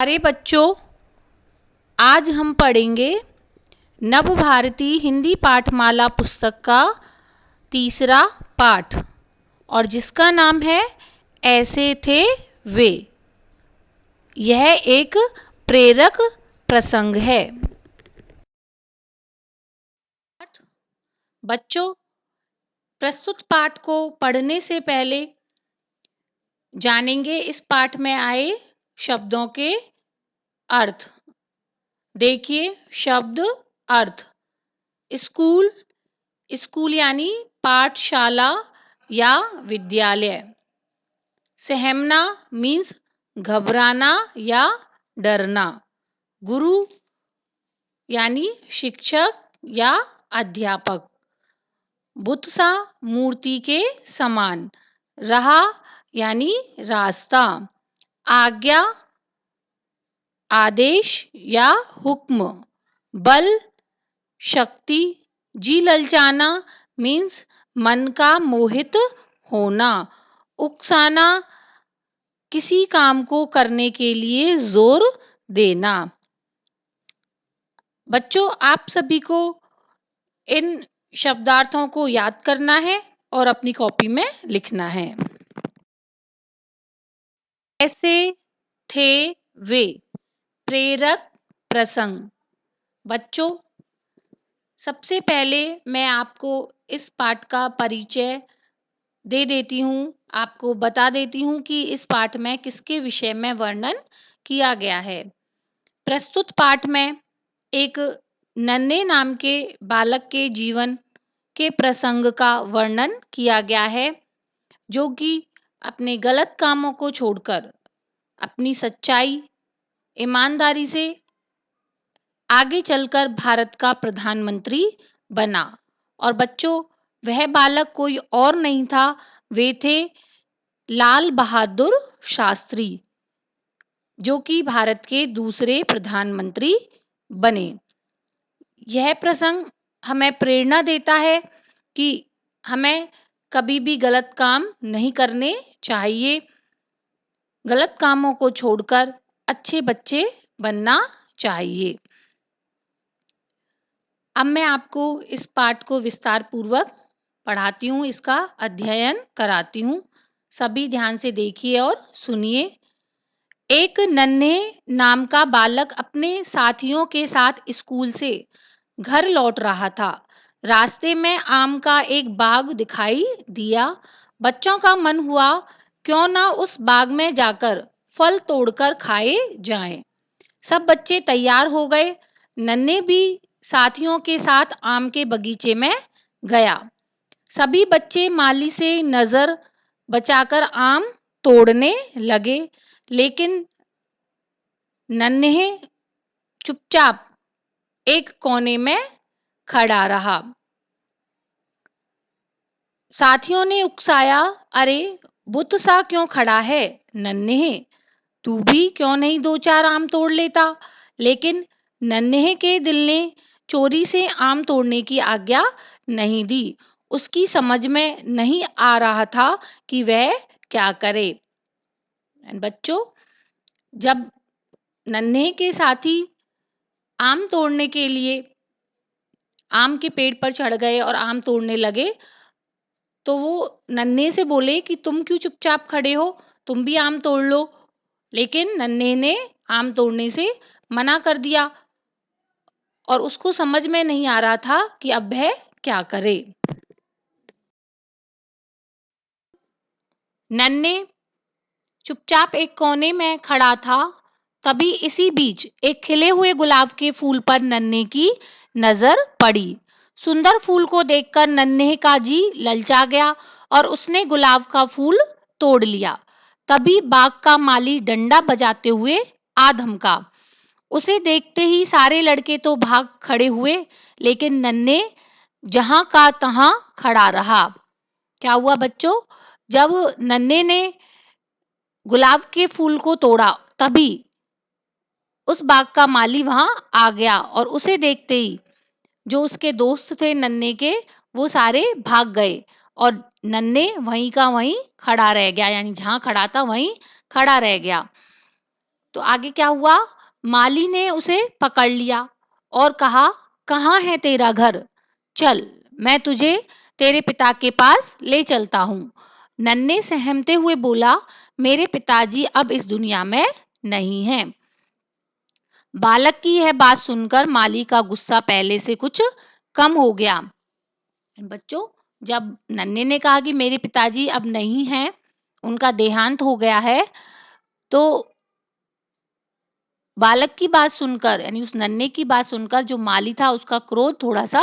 अरे बच्चों, आज हम पढ़ेंगे नवभारती हिंदी पाठमाला पुस्तक का तीसरा पाठ और जिसका नाम है ऐसे थे वे। यह एक प्रेरक प्रसंग है। बच्चों, प्रस्तुत पाठ को पढ़ने से पहले जानेंगे इस पाठ में आए शब्दों के अर्थ। देखिए शब्द अर्थ। स्कूल, स्कूल यानी पाठशाला या विद्यालय। सहमना मीन्स घबराना या डरना। गुरु यानी शिक्षक या अध्यापक। बुत सा मूर्ति के समान। रहा यानी रास्ता। आज्ञा आदेश या हुक्म। बल शक्ति। जी ललचाना मीन्स मन का मोहित होना। उकसाना किसी काम को करने के लिए जोर देना। बच्चों, आप सभी को इन शब्दार्थों को याद करना है और अपनी कॉपी में लिखना है। ऐसे थे वे, प्रेरक प्रसंग। बच्चों, सबसे पहले मैं आपको इस पाठ का परिचय दे देती हूँ, आपको बता देती हूँ कि इस पाठ में किसके विषय में वर्णन किया गया है। प्रस्तुत पाठ में एक नन्हे नाम के बालक के जीवन के प्रसंग का वर्णन किया गया है, जो कि अपने गलत कामों को छोड़कर अपनी सच्चाई, ईमानदारी से आगे चलकर भारत का प्रधानमंत्री बना। और बच्चों, वह बालक कोई और नहीं था, वे थे लाल बहादुर शास्त्री, जो कि भारत के दूसरे प्रधानमंत्री बने। यह प्रसंग हमें प्रेरणा देता है कि हमें कभी भी गलत काम नहीं करने चाहिए। गलत कामों को छोड़कर अच्छे बच्चे बनना चाहिए। अब मैं आपको इस पाठ को विस्तार पूर्वक पढ़ाती हूँ, इसका अध्ययन कराती हूँ। सभी ध्यान से देखिए और सुनिए। एक नन्हे नाम का बालक अपने साथियों के साथ स्कूल से घर लौट रहा था। रास्ते में आम का एक बाग दिखाई दिया। बच्चों का मन हुआ क्यों ना उस बाग में जाकर फल तोड़कर खाए जाएं। सब बच्चे तैयार हो गए। नन्हे भी साथियों के साथ आम के बगीचे में गया। सभी बच्चे माली से नजर बचाकर आम तोड़ने लगे, लेकिन नन्हे चुपचाप एक कोने में खड़ा रहा। साथियों ने उकसाया, अरे बुत सा क्यों खड़ा है नन्हे, तू भी क्यों नहीं दो चार आम तोड़ लेता। लेकिन नन्हे के दिल ने चोरी से आम तोड़ने की आज्ञा नहीं दी। उसकी समझ में नहीं आ रहा था कि वह क्या करे। बच्चों, जब नन्हे के साथी आम तोड़ने के लिए आम के पेड़ पर चढ़ गए और आम तोड़ने लगे, तो वो नन्हे से बोले कि तुम क्यों चुपचाप खड़े हो, तुम भी आम तोड़ लो। लेकिन नन्हे ने आम तोड़ने से मना कर दिया और उसको समझ में नहीं आ रहा था कि अब वह क्या करे। नन्हे चुपचाप एक कोने में खड़ा था। तभी इसी बीच एक खिले हुए गुलाब के फूल पर नन्हे की नजर पड़ी। सुंदर फूल को देखकर नन्हे का जी ललचा गया और उसने गुलाब का फूल तोड़ लिया। तभी बाग का माली डंडा बजाते हुए आ धमका। उसे देखते ही सारे लड़के तो भाग खड़े हुए, लेकिन नन्हे जहां का तहां खड़ा रहा। क्या हुआ बच्चों? जब नन्हे ने गुलाब के फूल को तोड़ा, तभी उस बाग का माली वहां आ गया और उसे देखते ही जो उसके दोस्त थे नन्हे के, वो सारे भाग गए और नन्हे वहीं का वहीं खड़ा रह गया, यानी जहां खड़ा था वहीं खड़ा रह गया। तो आगे क्या हुआ, माली ने उसे पकड़ लिया और कहा, कहाँ है तेरा घर? चल, मैं तुझे तेरे पिता के पास ले चलता हूँ। नन्हे सहमते हुए बोला, मेरे पिताजी अब इस दुनिया में नहीं हैं। बालक की यह बात सुनकर माली का गुस्सा पहले से कुछ कम हो गया। बच्चों, जब नन्हे ने कहा कि मेरे पिताजी अब नहीं हैं, उनका देहांत हो गया है, तो बालक की बात सुनकर यानी उस नन्हे की बात सुनकर जो माली था उसका क्रोध थोड़ा-सा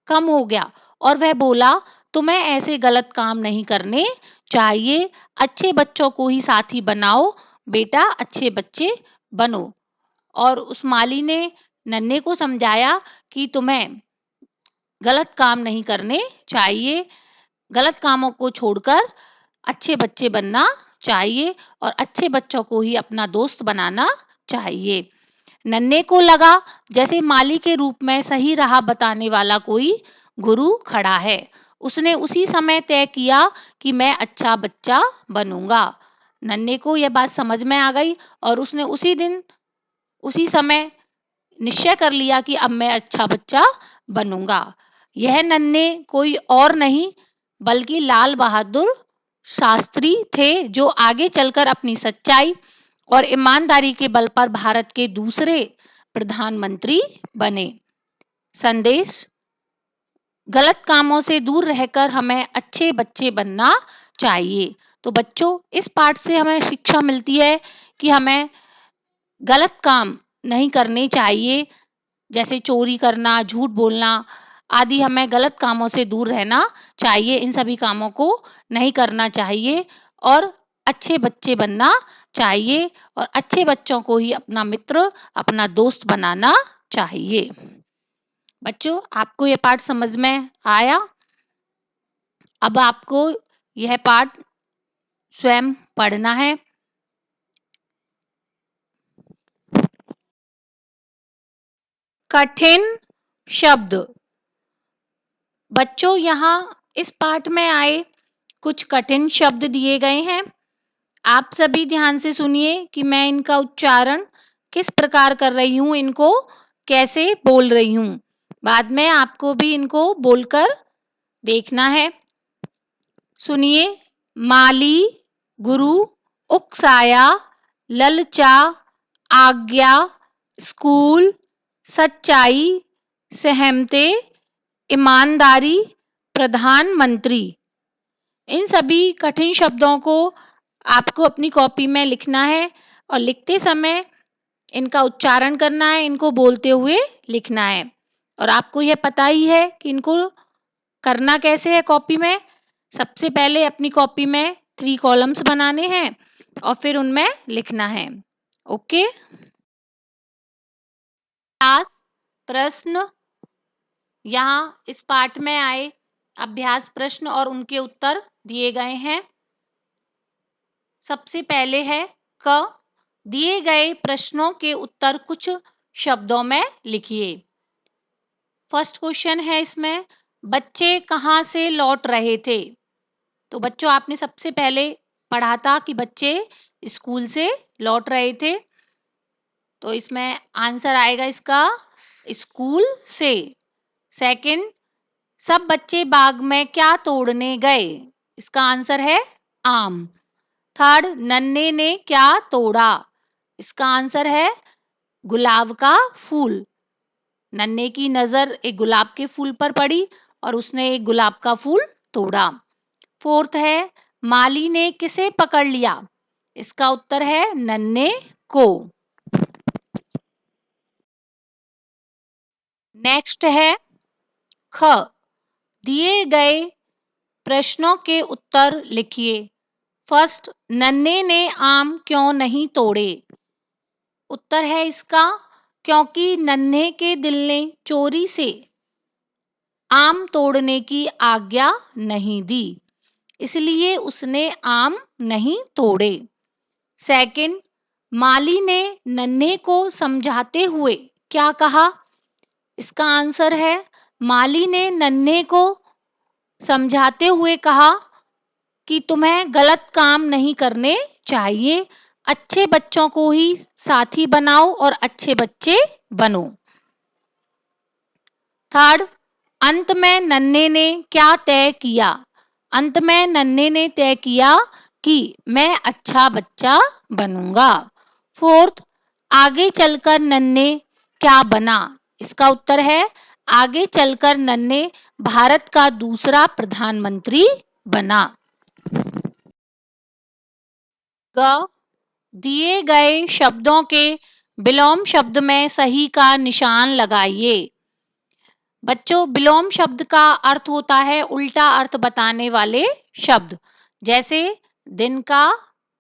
कम हो गया और वह बोला, तुम्हें ऐसे गलत काम नहीं करने चाहिए, अच्छे बच्चों को ही साथी बनाओ, बेटा अच्छे बच्चे बनो। और उस माली ने नन्हे को समझाया कि तुम्हें गलत काम नहीं करने चाहिए, गलत कामों को छोड़कर अच्छे बच्चे बनना चाहिए और अच्छे बच्चों को ही अपना दोस्त बनाना चाहिए। नन्हे को लगा जैसे माली के रूप में सही राह बताने वाला कोई गुरु खड़ा है। उसने उसी समय तय किया कि मैं अच्छा बच्चा बनूंगा। नन्हे को यह बात समझ में आ गई और उसने उसी दिन उसी समय निश्चय कर लिया कि अब मैं अच्छा बच्चा बनूंगा। यह नन्हे कोई और नहीं बल्कि लाल बहादुर शास्त्री थे, जो आगे चलकर अपनी सच्चाई और ईमानदारी के बल पर भारत के दूसरे प्रधानमंत्री बने। संदेश, गलत कामों से दूर रहकर हमें अच्छे बच्चे बनना चाहिए। तो बच्चों, इस पाठ से हमें शिक्षा मिलती है कि हमें गलत काम नहीं करने चाहिए, जैसे चोरी करना, झूठ बोलना आदि, हमें गलत कामों से दूर रहना चाहिए। इन सभी कामों को नहीं करना चाहिए और अच्छे बच्चे बनना चाहिए और अच्छे बच्चों को ही अपना मित्र, अपना दोस्त बनाना चाहिए। बच्चों, आपको यह पाठ समझ में आया? अब आपको यह पाठ स्वयं पढ़ना है। कठिन शब्द। बच्चों, यहाँ इस पाठ में आए कुछ कठिन शब्द दिए गए हैं। आप सभी ध्यान से सुनिए कि मैं इनका उच्चारण किस प्रकार कर रही हूँ, इनको कैसे बोल रही हूँ। बाद में आपको भी इनको बोलकर देखना है। सुनिए, माली, गुरु, उकसाया, ललचा, आज्ञा, स्कूल, सच्चाई, सहमते, ईमानदारी, प्रधानमंत्री। इन सभी कठिन शब्दों को आपको अपनी कॉपी में लिखना है और लिखते समय इनका उच्चारण करना है, इनको बोलते हुए लिखना है। और आपको यह पता ही है कि इनको करना कैसे है कॉपी में। सबसे पहले अपनी कॉपी में 3 कॉलम्स बनाने हैं और फिर उनमें लिखना है। ओके। अभ्यास प्रश्न। यहाँ इस पाठ में आए अभ्यास प्रश्न और उनके उत्तर दिए गए हैं। सबसे पहले है क, दिए गए प्रश्नों के उत्तर कुछ शब्दों में लिखिए। फर्स्ट क्वेश्चन है इसमें, बच्चे कहाँ से लौट रहे थे? तो बच्चों, आपने सबसे पहले पढ़ा था कि बच्चे स्कूल से लौट रहे थे, तो इसमें आंसर आएगा इसका स्कूल से। सेकंड, सब बच्चे बाग में क्या तोड़ने गए? इसका आंसर है आम। थर्ड, नन्हे ने क्या तोड़ा? इसका आंसर है गुलाब का फूल। नन्हे की नजर एक गुलाब के फूल पर पड़ी और उसने एक गुलाब का फूल तोड़ा। फोर्थ है, माली ने किसे पकड़ लिया? इसका उत्तर है नन्हे को। नेक्स्ट है ख, दिए गए प्रश्नों के उत्तर लिखिए। फर्स्ट, नन्हे ने आम क्यों नहीं तोड़े? उत्तर है इसका क्योंकि नन्हे के दिल ने चोरी से आम तोड़ने की आज्ञा नहीं दी, इसलिए उसने आम नहीं तोड़े। सेकंड, माली ने नन्हे को समझाते हुए क्या कहा? इसका आंसर है माली ने नन्हे को समझाते हुए कहा कि तुम्हें गलत काम नहीं करने चाहिए, अच्छे बच्चों को ही साथी बनाओ और अच्छे बच्चे बनो। थर्ड, अंत में नन्हे ने क्या तय किया? अंत में नन्हे ने तय किया कि मैं अच्छा बच्चा बनूंगा। फोर्थ, आगे चलकर नन्हे क्या बना? इसका उत्तर है आगे चलकर नन्हे भारत का दूसरा प्रधानमंत्री बना। दिए गए शब्दों के विलोम शब्द में सही का निशान लगाइए। बच्चों, विलोम शब्द का अर्थ होता है उल्टा अर्थ बताने वाले शब्द। जैसे दिन का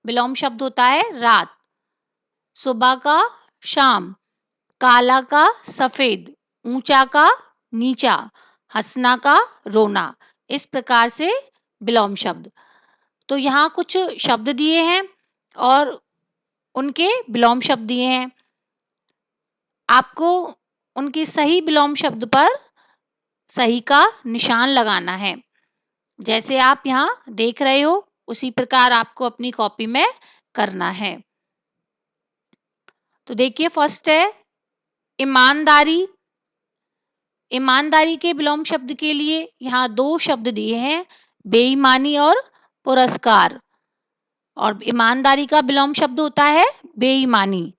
विलोम शब्द होता है रात, सुबह का शाम, काला का सफेद, ऊंचा का नीचा, हंसना का रोना। इस प्रकार से विलोम शब्द। तो यहाँ कुछ शब्द दिए हैं और उनके विलोम शब्द दिए हैं। आपको उनके सही विलोम शब्द पर सही का निशान लगाना है। जैसे आप यहाँ देख रहे हो उसी प्रकार आपको अपनी कॉपी में करना है। तो देखिए, फर्स्ट है ईमानदारी। ईमानदारी के विलोम शब्द के लिए यहाँ दो शब्द दिए हैं, बेईमानी और पुरस्कार। और ईमानदारी का विलोम शब्द होता है बेईमानी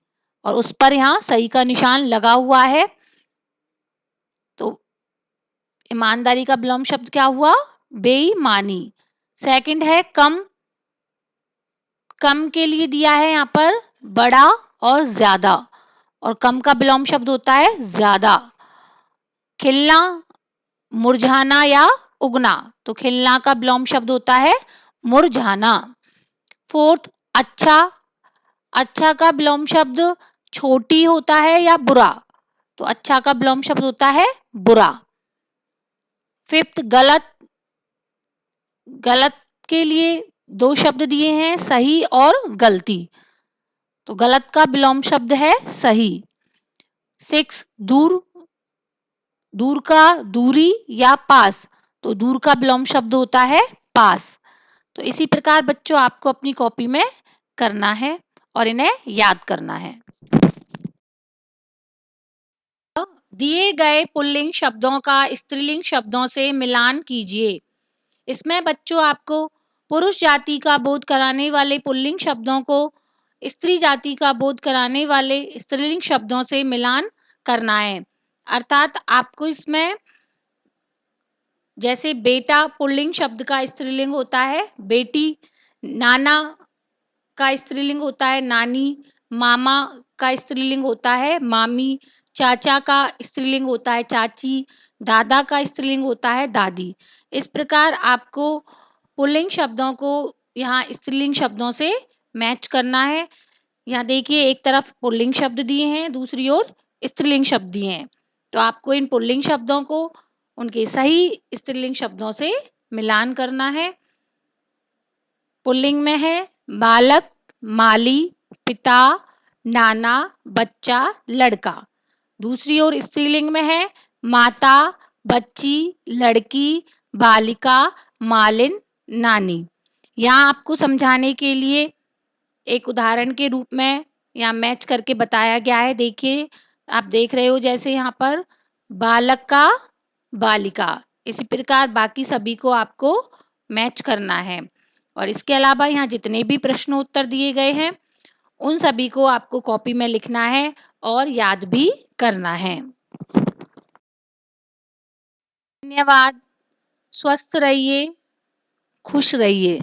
और उस पर यहाँ सही का निशान लगा हुआ है। तो ईमानदारी का विलोम शब्द क्या हुआ? बेईमानी। सेकंड है कम। कम के लिए दिया है यहाँ पर बड़ा और ज्यादा, और कम का विलोम शब्द होता है ज्यादा। खिलना, मुरझाना या उगना। तो खिलना का विलोम शब्द होता है मुरझाना। फोर्थ, अच्छा। अच्छा का विलोम शब्द छोटी होता है या बुरा। तो अच्छा का विलोम शब्द होता है बुरा। फिफ्थ, गलत। गलत के लिए दो शब्द दिए हैं, सही और गलती। तो गलत का विलोम शब्द है सही। सिक्स, दूर। दूर का दूरी या पास। तो दूर का विलोम शब्द होता है पास। तो इसी प्रकार बच्चों आपको अपनी कॉपी में करना है और इन्हें याद करना है। दिए गए पुल्लिंग शब्दों का स्त्रीलिंग शब्दों से मिलान कीजिए। इसमें बच्चों आपको पुरुष जाति का बोध कराने वाले पुल्लिंग शब्दों को स्त्री जाति का बोध कराने वाले स्त्रीलिंग शब्दों से मिलान करना है। अर्थात आपको इसमें जैसे बेटा पुल्लिंग शब्द का स्त्रीलिंग होता है बेटी, नाना का स्त्रीलिंग होता है नानी, मामा का स्त्रीलिंग होता है मामी, चाचा का स्त्रीलिंग होता है चाची, दादा का स्त्रीलिंग होता है दादी। इस प्रकार आपको पुल्लिंग शब्दों को यहाँ स्त्रीलिंग शब्दों से मैच करना है। यहाँ देखिए, एक तरफ पुल्लिंग शब्द दिए हैं, दूसरी ओर स्त्रीलिंग शब्द दिए हैं। तो आपको इन पुल्लिंग शब्दों को उनके सही स्त्रीलिंग शब्दों से मिलान करना है। पुल्लिंग में है बालक, माली, पिता, नाना, बच्चा, लड़का। दूसरी ओर स्त्रीलिंग में है माता, बच्ची, लड़की, बालिका, मालिन, नानी। यहाँ आपको समझाने के लिए एक उदाहरण के रूप में यहाँ मैच करके बताया गया है। देखिए, आप देख रहे हो जैसे यहाँ पर बालक का बालिका, इसी प्रकार बाकी सभी को आपको मैच करना है। और इसके अलावा यहाँ जितने भी प्रश्न उत्तर दिए गए हैं उन सभी को आपको कॉपी में लिखना है और याद भी करना है। धन्यवाद। स्वस्थ रहिए, खुश रहिए।